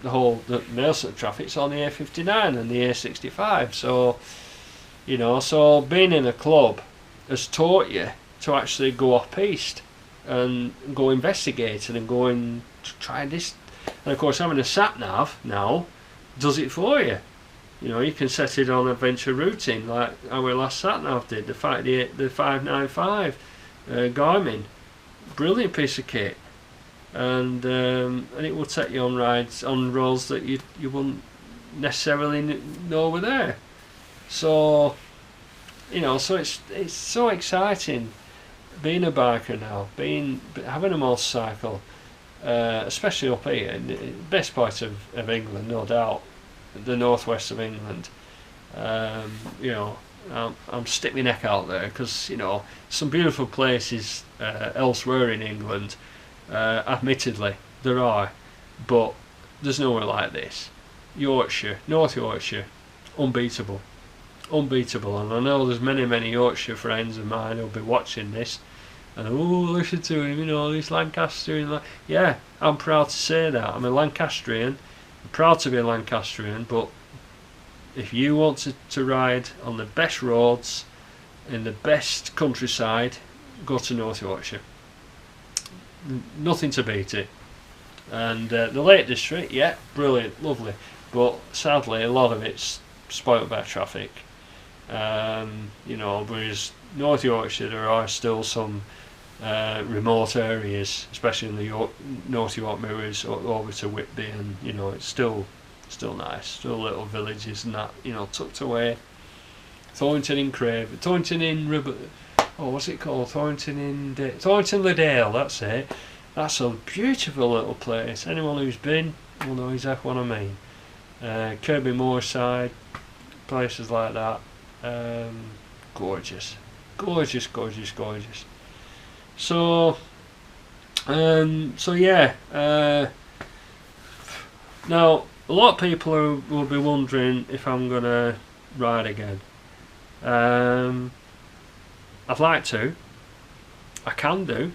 The most of the traffic's on the A59 and the A65. So, you know, so being in a club has taught you to actually go off piste and go investigating and go and try this. And of course, having a sat nav now does it for you. You know, you can set it on adventure routing like our last sat nav did, the 595 Garmin. Brilliant piece of kit. And it will take you on rides on roads that you wouldn't necessarily know were there. So, you know, so it's so exciting being a biker now, having a motorcycle, especially up here in the best part of England, no doubt, the northwest of England. You know, I'm sticking my neck out there, because you know, some beautiful places elsewhere in England. Admittedly, there are, but there's nowhere like this. Yorkshire, North Yorkshire, unbeatable, and I know there's many Yorkshire friends of mine who'll be watching this, and listen to him, you know, this Lancastrian. Yeah, I'm proud to say that. I'm a Lancastrian. I'm proud to be a Lancastrian, but if you want to ride on the best roads in the best countryside, go to North Yorkshire. Nothing to beat it. And the Lake District, yeah, brilliant, lovely, but sadly a lot of it's spoilt by traffic. You know, whereas North Yorkshire, there are still some remote areas, especially in the North York Mirrors over to Whitby, and you know, it's still nice, still little villages and that, you know, tucked away. Thornton in Craven, Thornton in what's it called? Thornton Le Dale, that's it. That's a beautiful little place. Anyone who's been will know exactly what I mean. Kirby Moorside, places like that. Gorgeous. So yeah. Now, a lot of people will be wondering if I'm gonna ride again. I'd like to. I can do.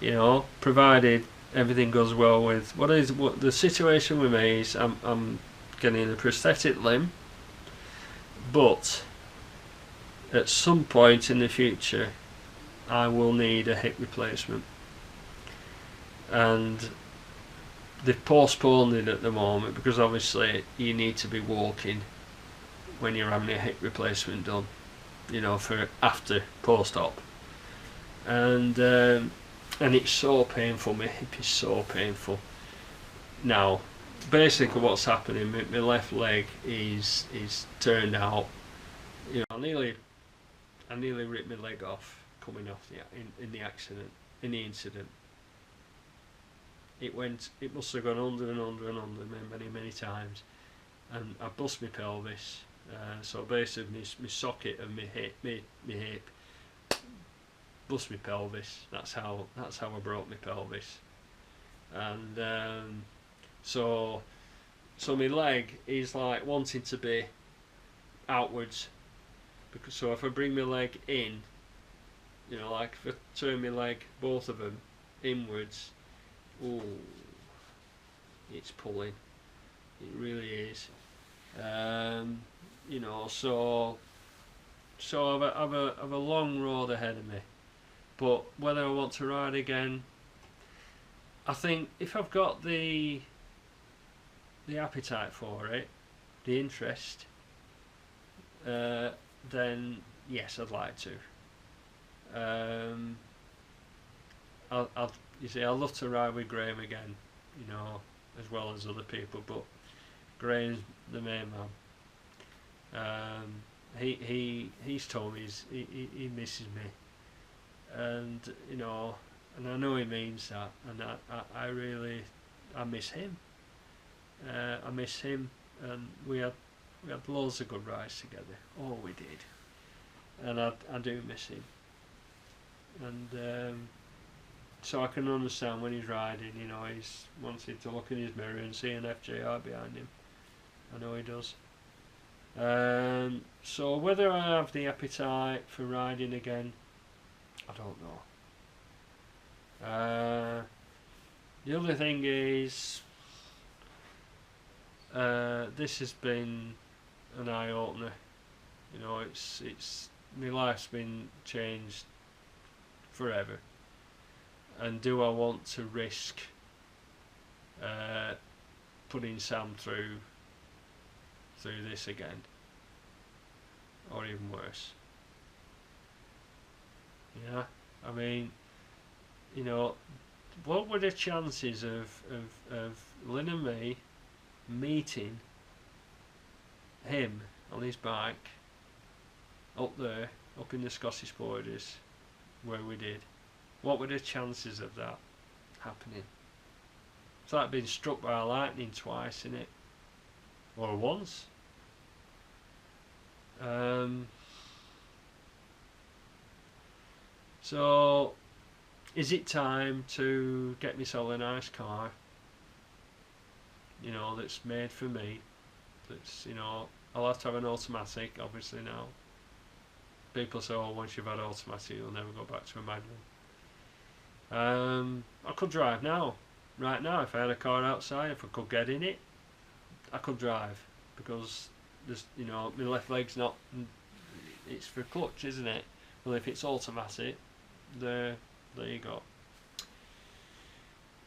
You know, provided everything goes well with what the situation with me is. I'm getting a prosthetic limb, but at some point in the future, I will need a hip replacement, and they've postponed it at the moment because obviously you need to be walking when you're having a hip replacement done, you know, for after post-op, and it's so painful. My hip is so painful now. Basically what's happening, my left leg is turned out. You know, I nearly ripped my leg off coming off in the incident. It must have gone under and under many times, and I bust my pelvis, So basically, my socket of my hip bust my pelvis. That's how I broke my pelvis. And so my leg is like wanting to be outwards, because so if I bring my leg in, like if I turn my leg, both of them, inwards, ooh, it's pulling. It really is. So I've a long road ahead of me. But whether I want to ride again, I think if I've got the appetite for it, the interest, then yes, I'd like to. I'd love to ride with Graham again, as well as other people, but Graham's the main man. He's told me he misses me, and and I know he means that, and I miss him. I miss him, and we had loads of good rides together. Oh, we did, and I do miss him, and so I can understand when he's riding. He's wanting to look in his mirror and see an FJR behind him. I know he does. So whether I have the appetite for riding again, I don't know. The other thing is, this has been an eye opener. It's my life's been changed forever. And do I want to risk putting Sam through this again, or even worse? Yeah, I mean, what were the chances of Lynn and me meeting him on his bike up there, up in the Scottish borders, where we did? What were the chances of that happening? It's like being struck by lightning twice, isn't it? Or once. So, is it time to get myself a nice car? That's made for me. That's, I'll have to have an automatic, obviously now. People say, oh, once you've had automatic, you'll never go back to a manual. I could drive now. Right now, if I had a car outside, if I could get in it, I could drive, because there's, my left leg's not. It's for clutch, isn't it? Well, if it's automatic, there you go.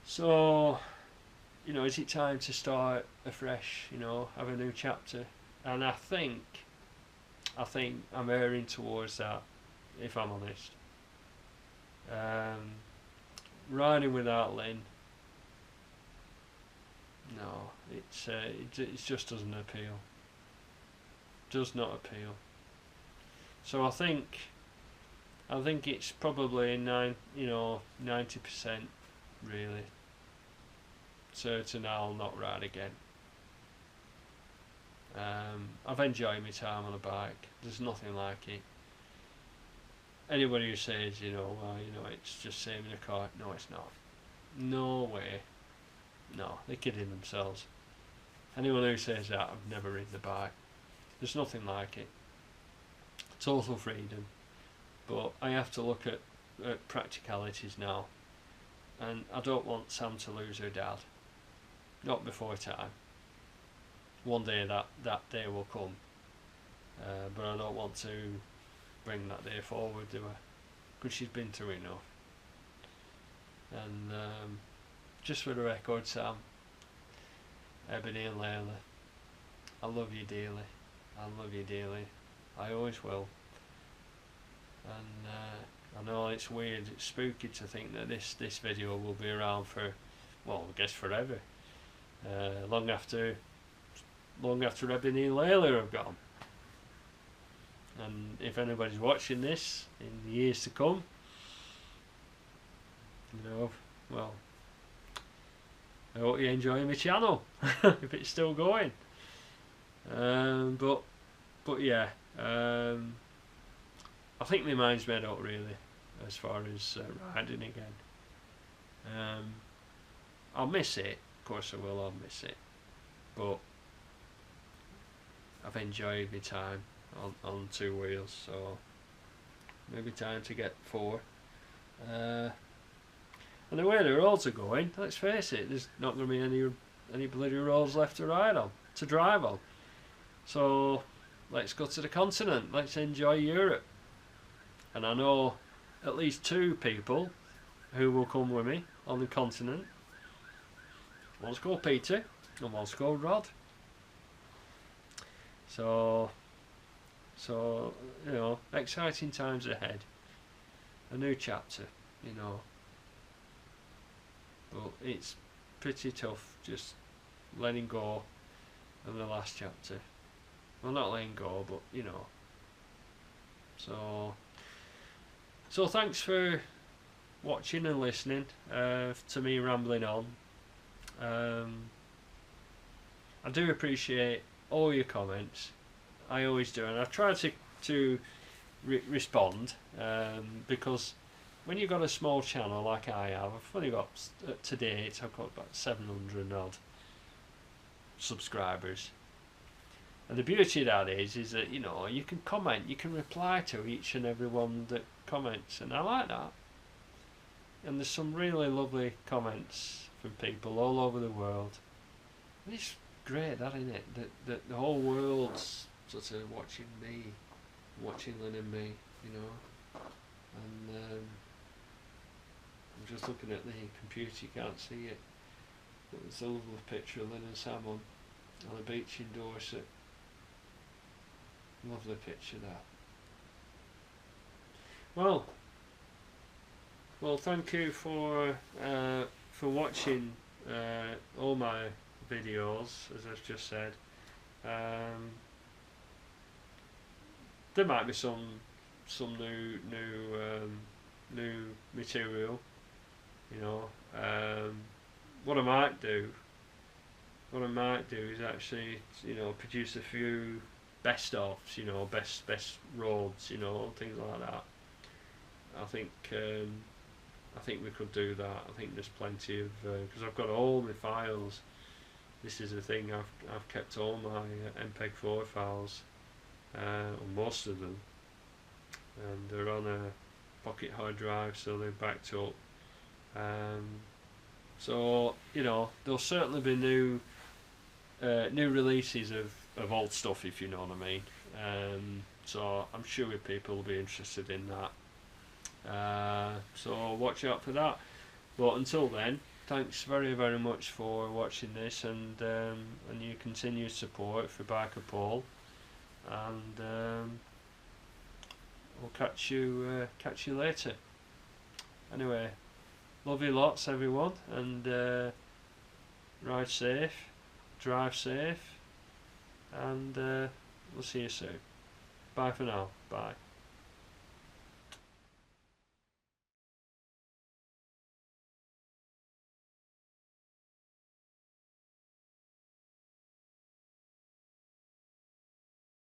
So, is it time to start afresh? Have a new chapter? And I think I'm erring towards that, if I'm honest. Riding without Lynn, no, it just doesn't appeal. Does not appeal. So I think it's probably 90% really certain I'll not ride again. I've enjoyed my time on a bike. There's nothing like it. Anybody who says, it's just same in a car, no, it's not. No way. No, they're kidding themselves. Anyone who says that, I've never ridden the bike. There's nothing like it. Total freedom. But I have to look at practicalities now. And I don't want Sam to lose her dad. Not before time. One day that day will come. But I don't want to bring that day forward, do I? Because she's been through enough. And just for the record, Sam, Ebony and Layla, I love you dearly. I love you dearly. I always will. And I know it's weird, it's spooky to think that this video will be around for, well, I guess forever. Long after Ebony and Layla have gone. And if anybody's watching this in the years to come, well, I hope you enjoy my channel if it's still going. But but yeah, I think my mind's made up really as far as riding again. I'll miss it, of course I will. I'll miss it, but I've enjoyed my time on two wheels, so maybe time to get four. And the way the roads are going, let's face it, there's not going to be any bloody roads left to ride on, to drive on. So let's go to the continent. Let's enjoy Europe. And I know at least two people who will come with me on the continent. One's called Peter and one's called Rod. So you know, exciting times ahead. A new chapter, you know. But it's pretty tough just letting go of the last chapter. Well, not letting go, but you know. So thanks for watching and listening to me rambling on. I do appreciate all your comments. I always do, and I try to respond because when you've got a small channel like I have, I've only got to date I've got about 700 odd subscribers, and the beauty of that is that, you know, you can comment, you can reply to each and every one that comments, and I like that. And there's some really lovely comments from people all over the world, and it's great, that, isn't it, that the whole world's sort of watching me, watching Lynn and me, you know. And I'm just looking at the computer, you can't see it, but it's a lovely picture of Lynn and Sam on a beach in Dorset. Lovely picture, that. Well, thank you for watching all my videos, as I've just said. There might be some new material, you know. What I might do is actually, you know, produce a few best ofs, you know, best roads, you know, things like that. I think we could do that. I think there's plenty of, because I've got all my files. This is the thing, I've kept all my MPEG-4 files, most of them, and they're on a pocket hard drive, so they're backed up. So, you know, there'll certainly be new releases of old stuff, if you know what I mean. So I'm sure people will be interested in that. So watch out for that. But until then, thanks very, very much for watching this, and your continued support for Biker Paul. And we'll catch you later. Anyway, love you lots, everyone, and ride safe, drive safe, and we'll see you soon. Bye for now. Bye.